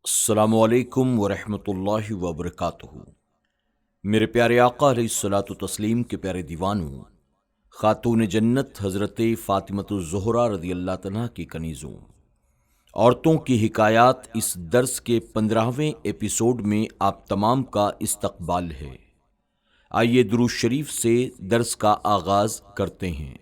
السلام علیکم ورحمۃ اللہ وبرکاتہ۔ میرے پیارے آقا علیہ الصلوۃ والتسلیم کے پیارے دیوانوں، خاتون جنت حضرت فاطمۃ الزہرا رضی اللہ تعالیٰ کی کنیزوں، عورتوں کی حکایات اس درس کے 15ویں ایپیسوڈ میں آپ تمام کا استقبال ہے۔ آئیے درود شریف سے درس کا آغاز کرتے ہیں۔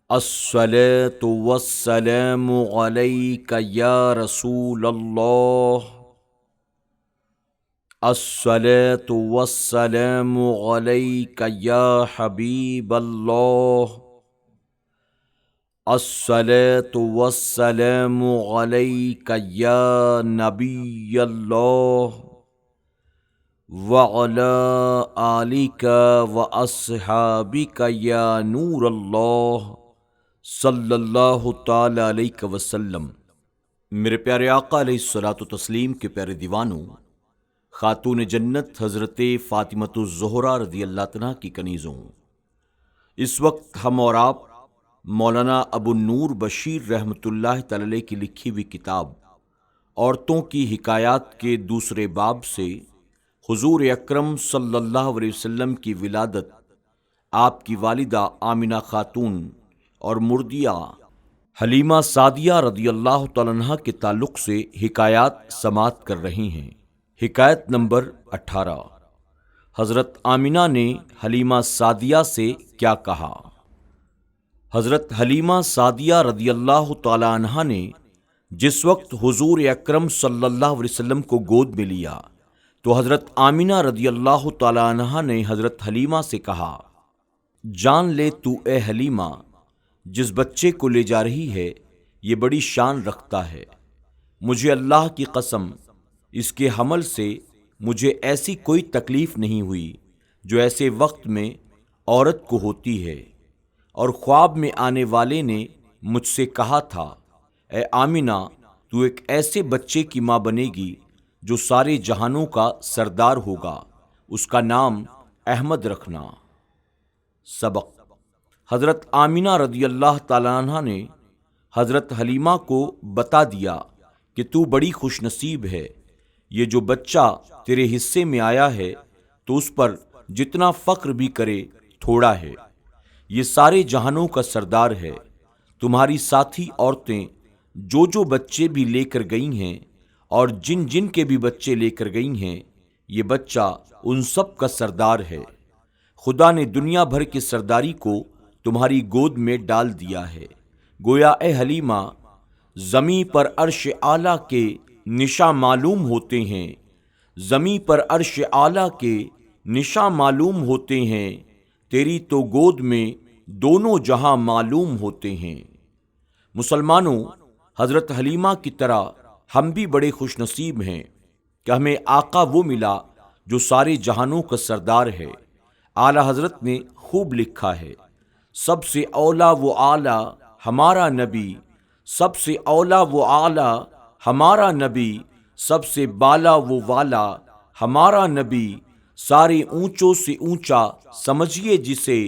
الصلاۃ والسلام علیک یا رسول اللہ، الصلاۃ والسلام علیک یا حبیب اللہ، الصلاۃ والسلام علیک یا نبی اللہ، وعلی آلک واصحابک یا نور اللہ، صلی اللہ تعالی علیہ وسلم۔ میرے پیارے آقا علیہ الصلوۃ والتسلیم کے پیارے دیوانوں، خاتون جنت حضرت فاطمۃ الزہرا رضی اللہ تعالیٰ کی کنیزوں، اس وقت ہم اور آپ مولانا ابو النور بشیر رحمۃ اللہ تعالی علیہ کی لکھی ہوئی کتاب عورتوں کی حکایات کے دوسرے باب سے حضور اکرم صلی اللہ علیہ وسلم کی ولادت، آپ کی والدہ آمنہ خاتون اور مردیہ حلیمہ سعدیہ رضی اللہ تعالیٰ عنہ کے تعلق سے حکایات سماعت کر رہی ہیں۔ حکایت نمبر 18۔ حضرت آمنہ نے حلیمہ سعدیہ سے کیا کہا؟ حضرت حلیمہ سعدیہ رضی اللہ تعالی عنہا نے جس وقت حضور اکرم صلی اللہ علیہ وسلم کو گود میں لیا تو حضرت آمنہ رضی اللہ تعالی عنہا نے حضرت حلیمہ سے کہا، جان لے تو اے حلیمہ، جس بچے کو لے جا رہی ہے یہ بڑی شان رکھتا ہے۔ مجھے اللہ کی قسم اس کے حمل سے مجھے ایسی کوئی تکلیف نہیں ہوئی جو ایسے وقت میں عورت کو ہوتی ہے۔ اور خواب میں آنے والے نے مجھ سے کہا تھا، اے آمنہ، تو ایک ایسے بچے کی ماں بنے گی جو سارے جہانوں کا سردار ہوگا، اس کا نام احمد رکھنا۔ سبق: حضرت آمنہ رضی اللہ تعالیٰ عنہ نے حضرت حلیمہ کو بتا دیا کہ تو بڑی خوش نصیب ہے، یہ جو بچہ تیرے حصے میں آیا ہے تو اس پر جتنا فخر بھی کرے تھوڑا ہے، یہ سارے جہانوں کا سردار ہے۔ تمہاری ساتھی عورتیں جو بچے بھی لے کر گئی ہیں اور جن کے بھی بچے لے کر گئی ہیں، یہ بچہ ان سب کا سردار ہے۔ خدا نے دنیا بھر کی سرداری کو تمہاری گود میں ڈال دیا ہے۔ گویا اے حلیمہ، زمیں پر عرش اعلیٰ کے نشاں معلوم ہوتے ہیں، زمیں پر عرش اعلیٰ کے نشاں معلوم ہوتے ہیں، تیری تو گود میں دونوں جہاں معلوم ہوتے ہیں۔ مسلمانوں، حضرت حلیمہ کی طرح ہم بھی بڑے خوش نصیب ہیں کہ ہمیں آقا وہ ملا جو سارے جہانوں کا سردار ہے۔ اعلیٰ حضرت نے خوب لکھا ہے، سب سے اولیٰ وہ اعلیٰ ہمارا نبی، سب سے اولیٰ وہ اعلیٰ ہمارا نبی، سب سے بالا وہ والا ہمارا نبی، سارے اونچوں سے اونچا سمجھیے جسے،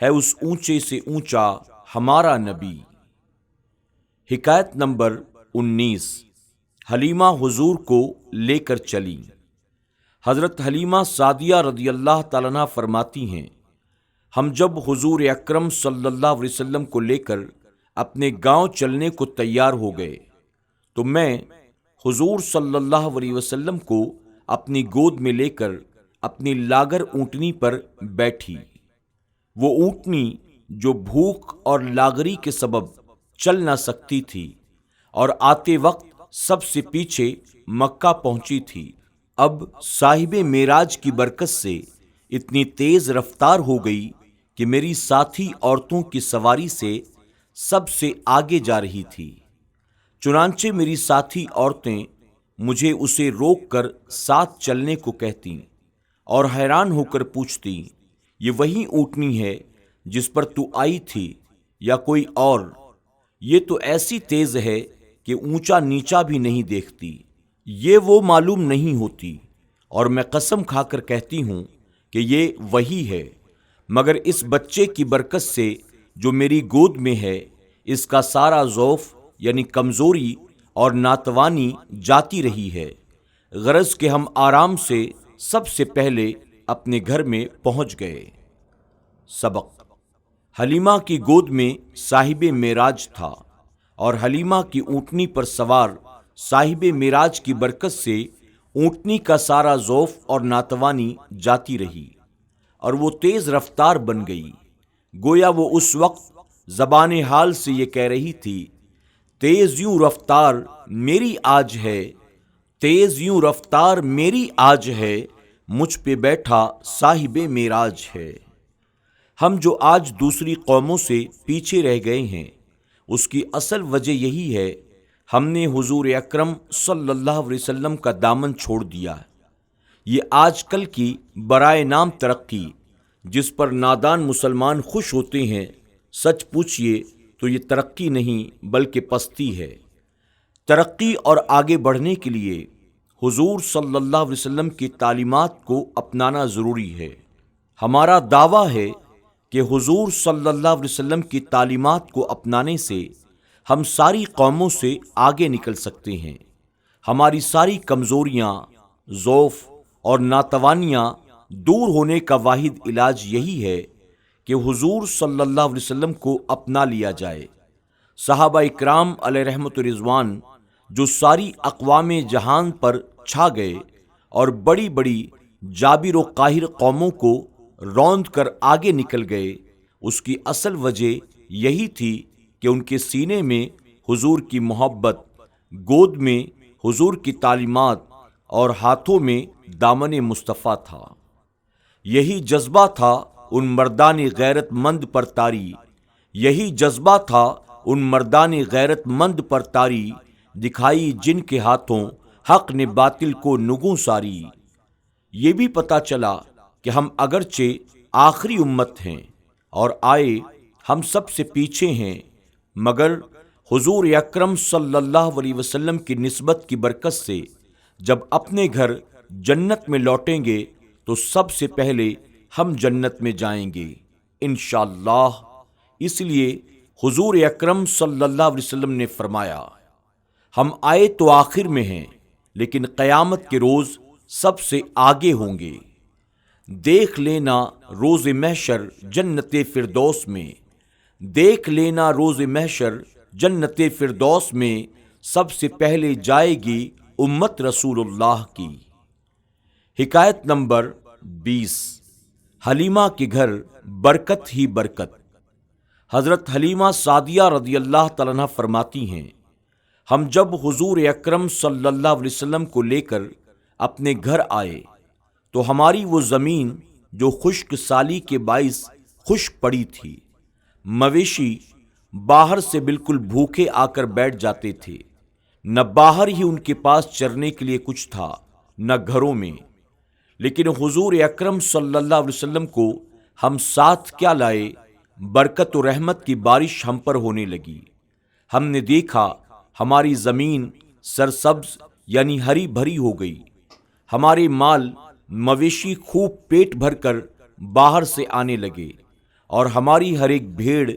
ہے اس اونچے سے اونچا ہمارا نبی۔ حکایت نمبر 19۔ حلیمہ حضور کو لے کر چلی۔ حضرت حلیمہ سعدیہ رضی اللہ تعالیٰ عنہ فرماتی ہیں، ہم جب حضور اکرم صلی اللہ علیہ وسلم کو لے کر اپنے گاؤں چلنے کو تیار ہو گئے تو میں حضور صلی اللہ علیہ وسلم کو اپنی گود میں لے کر اپنی لاگر اونٹنی پر بیٹھی۔ وہ اونٹنی جو بھوک اور لاغری کے سبب چل نہ سکتی تھی اور آتے وقت سب سے پیچھے مکہ پہنچی تھی، اب صاحب معراج کی برکت سے اتنی تیز رفتار ہو گئی کہ میری ساتھی عورتوں کی سواری سے سب سے آگے جا رہی تھی۔ چنانچہ میری ساتھی عورتیں مجھے اسے روک کر ساتھ چلنے کو کہتیں اور حیران ہو کر پوچھتیں، یہ وہی اونٹنی ہے جس پر تو آئی تھی یا کوئی اور؟ یہ تو ایسی تیز ہے کہ اونچا نیچا بھی نہیں دیکھتی، یہ وہ معلوم نہیں ہوتی، اور میں قسم کھا کر کہتی ہوں کہ یہ وہی ہے، مگر اس بچے کی برکت سے جو میری گود میں ہے، اس کا سارا ضعف یعنی کمزوری اور ناتوانی جاتی رہی ہے، غرض کہ ہم آرام سے سب سے پہلے اپنے گھر میں پہنچ گئے۔ سبق: حلیمہ کی گود میں صاحب معراج تھا، اور حلیمہ کی اونٹنی پر سوار صاحب معراج کی برکت سے اونٹنی کا سارا ضعف اور ناتوانی جاتی رہی، اور وہ تیز رفتار بن گئی۔ گویا وہ اس وقت زبان حال سے یہ کہہ رہی تھی: تیز یوں رفتار میری آج ہے، تیز یوں رفتار میری آج ہے، مجھ پہ بیٹھا صاحب معراج ہے۔ ہم جو آج دوسری قوموں سے پیچھے رہ گئے ہیں، اس کی اصل وجہ یہی ہے، ہم نے حضور اکرم صلی اللہ علیہ وسلم کا دامن چھوڑ دیا۔ یہ آج کل کی برائے نام ترقی، جس پر نادان مسلمان خوش ہوتے ہیں، سچ پوچھئے تو یہ ترقی نہیں بلکہ پستی ہے۔ ترقی اور آگے بڑھنے کے لیے حضور صلی اللہ علیہ وسلم کی تعلیمات کو اپنانا ضروری ہے۔ ہمارا دعویٰ ہے کہ حضور صلی اللہ علیہ وسلم کی تعلیمات کو اپنانے سے ہم ساری قوموں سے آگے نکل سکتے ہیں۔ ہماری ساری کمزوریاں، ضعف اور ناتوانیاں دور ہونے کا واحد علاج یہی ہے کہ حضور صلی اللہ علیہ وسلم کو اپنا لیا جائے۔ صحابہ اکرام علیہ رحمت و رضوان جو ساری اقوام جہان پر چھا گئے اور بڑی بڑی جابر و قاہر قوموں کو روند کر آگے نکل گئے، اس کی اصل وجہ یہی تھی کہ ان کے سینے میں حضور کی محبت، گود میں حضور کی تعلیمات اور ہاتھوں میں دامن مصطفیٰ تھا۔ یہی جذبہ تھا ان مردان غیرت مند پر طاری، یہی جذبہ تھا ان مردان غیرت مند پر طاری، دکھائی جن کے ہاتھوں حق نے باطل کو نگوں ساری۔ یہ بھی پتہ چلا کہ ہم اگرچہ آخری امت ہیں اور آئے ہم سب سے پیچھے ہیں، مگر حضور اکرم صلی اللہ علیہ وسلم کی نسبت کی برکت سے جب اپنے گھر جنت میں لوٹیں گے تو سب سے پہلے ہم جنت میں جائیں گے انشاءاللہ۔ اس لیے حضور اکرم صلی اللہ علیہ وسلم نے فرمایا: ہم آئے تو آخر میں ہیں، لیکن قیامت کے روز سب سے آگے ہوں گے۔ دیکھ لینا روز محشر جنت فردوس میں، دیکھ لینا روز محشر جنت فردوس میں، سب سے پہلے جائے گی امت رسول اللہ کی۔ حکایت نمبر 20۔ حلیمہ کے گھر برکت ہی برکت۔ حضرت حلیمہ سعدیہ رضی اللہ تعالیٰ عنہ فرماتی ہیں: ہم جب حضور اکرم صلی اللہ علیہ وسلم کو لے کر اپنے گھر آئے تو ہماری وہ زمین جو خشک سالی کے باعث خشک پڑی تھی، مویشی باہر سے بالکل بھوکے آ کر بیٹھ جاتے تھے، نہ باہر ہی ان کے پاس چرنے کے لیے کچھ تھا، نہ گھروں میں۔ لیکن حضور اکرم صلی اللہ علیہ وسلم کو ہم ساتھ کیا لائے، برکت و رحمت کی بارش ہم پر ہونے لگی۔ ہم نے دیکھا ہماری زمین سرسبز یعنی ہری بھری ہو گئی، ہمارے مال مویشی خوب پیٹ بھر کر باہر سے آنے لگے، اور ہماری ہر ایک بھیڑ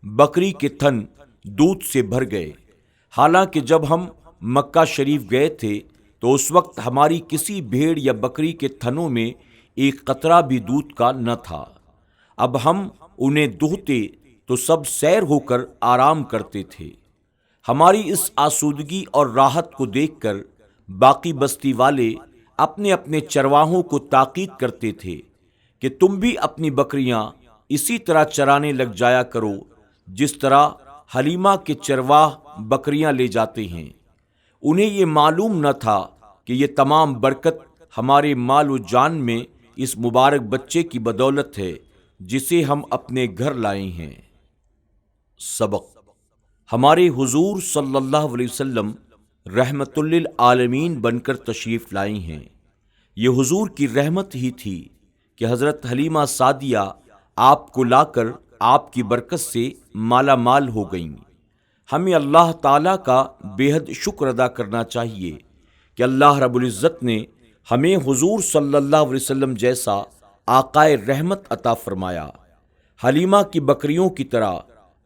بکری کے تھن دودھ سے بھر گئے۔ حالانکہ جب ہم مکہ شریف گئے تھے تو اس وقت ہماری کسی بھیڑ یا بکری کے تھنوں میں ایک قطرہ بھی دودھ کا نہ تھا۔ اب ہم انہیں دہتے تو سب سیر ہو کر آرام کرتے تھے۔ ہماری اس آسودگی اور راحت کو دیکھ کر باقی بستی والے اپنے اپنے چرواہوں کو تاکید کرتے تھے کہ تم بھی اپنی بکریاں اسی طرح چرانے لگ جایا کرو جس طرح حلیمہ کے چرواہ بکریاں لے جاتے ہیں۔ انہیں یہ معلوم نہ تھا کہ یہ تمام برکت ہمارے مال و جان میں اس مبارک بچے کی بدولت ہے جسے ہم اپنے گھر لائے ہیں۔ سبق: ہمارے حضور صلی اللہ علیہ وسلم رحمت للعالمین بن کر تشریف لائی ہیں۔ یہ حضور کی رحمت ہی تھی کہ حضرت حلیمہ سعدیہ آپ کو لا کر آپ کی برکت سے مالا مال ہو گئیں۔ ہمیں اللہ تعالیٰ کا بے حد شکر ادا کرنا چاہیے کہ اللہ رب العزت نے ہمیں حضور صلی اللہ علیہ وسلم جیسا آقائے رحمت عطا فرمایا۔ حلیمہ کی بکریوں کی طرح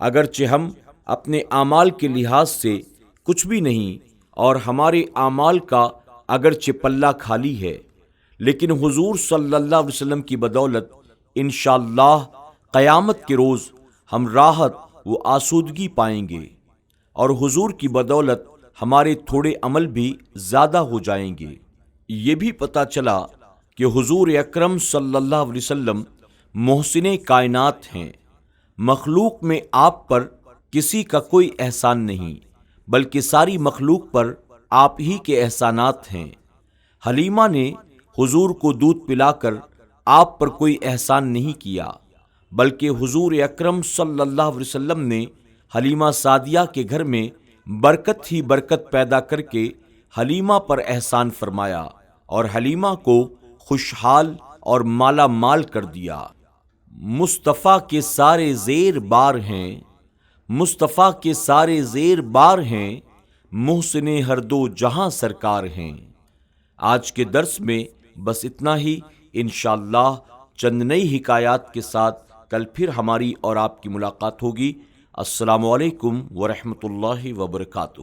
اگرچہ ہم اپنے اعمال کے لحاظ سے کچھ بھی نہیں اور ہمارے اعمال کا اگرچہ پلہ خالی ہے، لیکن حضور صلی اللہ علیہ وسلم کی بدولت انشاءاللہ قیامت کے روز ہم راحت و آسودگی پائیں گے، اور حضور کی بدولت ہمارے تھوڑے عمل بھی زیادہ ہو جائیں گے۔ یہ بھی پتہ چلا کہ حضور اکرم صلی اللہ علیہ وسلم محسن کائنات ہیں، مخلوق میں آپ پر کسی کا کوئی احسان نہیں، بلکہ ساری مخلوق پر آپ ہی کے احسانات ہیں۔ حلیمہ نے حضور کو دودھ پلا کر آپ پر کوئی احسان نہیں کیا، بلکہ حضور اکرم صلی اللہ علیہ وسلم نے حلیمہ سعدیہ کے گھر میں برکت ہی برکت پیدا کر کے حلیمہ پر احسان فرمایا اور حلیمہ کو خوشحال اور مالا مال کر دیا۔ مصطفیٰ کے سارے زیر بار ہیں، مصطفیٰ کے سارے زیر بار ہیں، محسن ہر دو جہاں سرکار ہیں۔ آج کے درس میں بس اتنا ہی، انشاءاللہ چند نئی حکایات کے ساتھ کل پھر ہماری اور آپ کی ملاقات ہوگی۔ السلام علیکم ورحمۃ اللہ وبرکاتہ۔